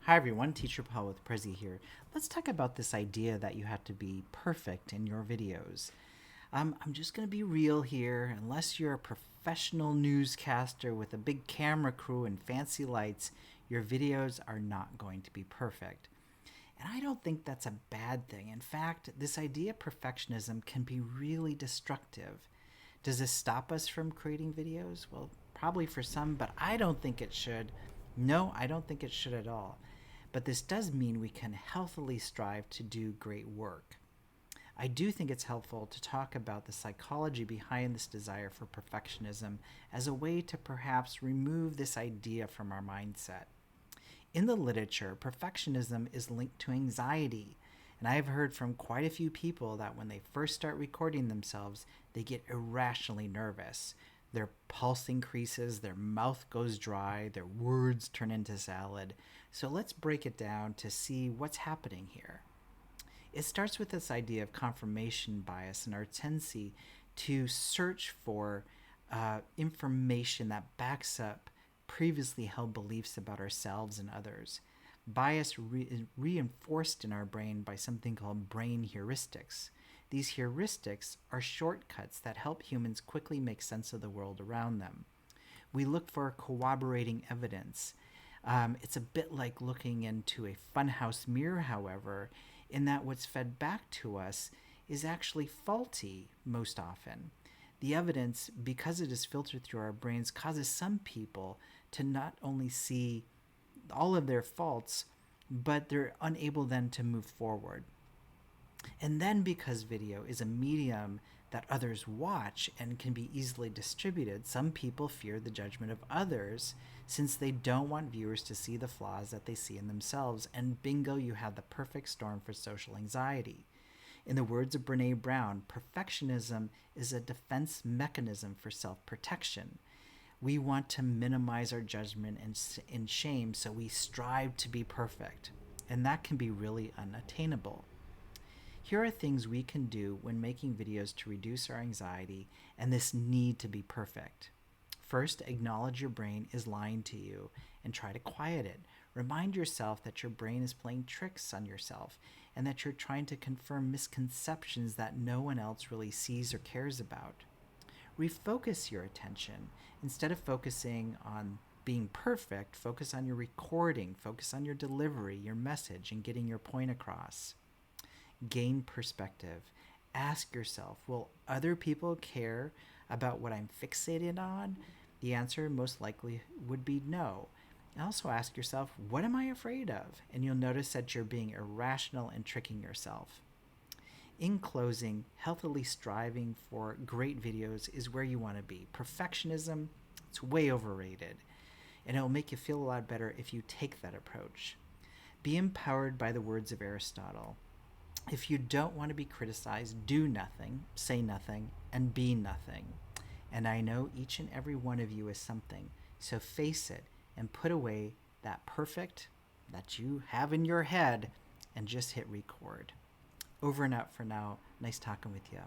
Hi everyone, Teacher Paul with Prezi here. Let's talk about this idea that you have to be perfect in your videos. I'm just going to be real here. Unless you're a professional newscaster with a big camera crew and fancy lights, your videos are not going to be perfect. And I don't think that's a bad thing. In fact, this idea of perfectionism can be really destructive. Does this stop us from creating videos? Well, probably for some, but I don't think it should. No, I don't think it should at all. But this does mean we can healthily strive to do great work. I do think it's helpful to talk about the psychology behind this desire for perfectionism as a way to perhaps remove this idea from our mindset. In the literature, perfectionism is linked to anxiety, and I have heard from quite a few people that when they first start recording themselves, they get irrationally nervous. Their pulse increases, their mouth goes dry, their words turn into salad. So let's break it down to see what's happening here. It starts with this idea of confirmation bias and our tendency to search for information that backs up previously held beliefs about ourselves and others. Bias is reinforced in our brain by something called brain heuristics. These heuristics are shortcuts that help humans quickly make sense of the world around them. We look for corroborating evidence. It's a bit like looking into a funhouse mirror, however, in that what's fed back to us is actually faulty most often. The evidence, because it is filtered through our brains, causes some people to not only see all of their faults, but they're unable then to move forward. And then, because video is a medium that others watch and can be easily distributed, some people fear the judgment of others since they don't want viewers to see the flaws that they see in themselves. And bingo, you have the perfect storm for social anxiety. In the words of Brene Brown, perfectionism is a defense mechanism for self protection. We want to minimize our judgment and shame, so we strive to be perfect. And that can be really unattainable. Here are things we can do when making videos to reduce our anxiety and this need to be perfect. First, acknowledge your brain is lying to you and try to quiet it. Remind yourself that your brain is playing tricks on yourself and that you're trying to confirm misconceptions that no one else really sees or cares about. Refocus your attention. Instead of focusing on being perfect, focus on your recording, focus on your delivery, your message, and getting your point across. Gain perspective. Ask yourself, will other people care about what I'm fixated on? The answer most likely would be no. Also ask yourself, what am I afraid of? And you'll notice that you're being irrational and tricking yourself. In closing, healthily striving for great videos is where you want to be. Perfectionism, it's way overrated. And it'll make you feel a lot better if you take that approach. Be empowered by the words of Aristotle. If you don't want to be criticized, do nothing, say nothing, and be nothing. And I know each and every one of you is something. So face it and put away that perfect that you have in your head and just hit record. Over and out for now. Nice talking with you.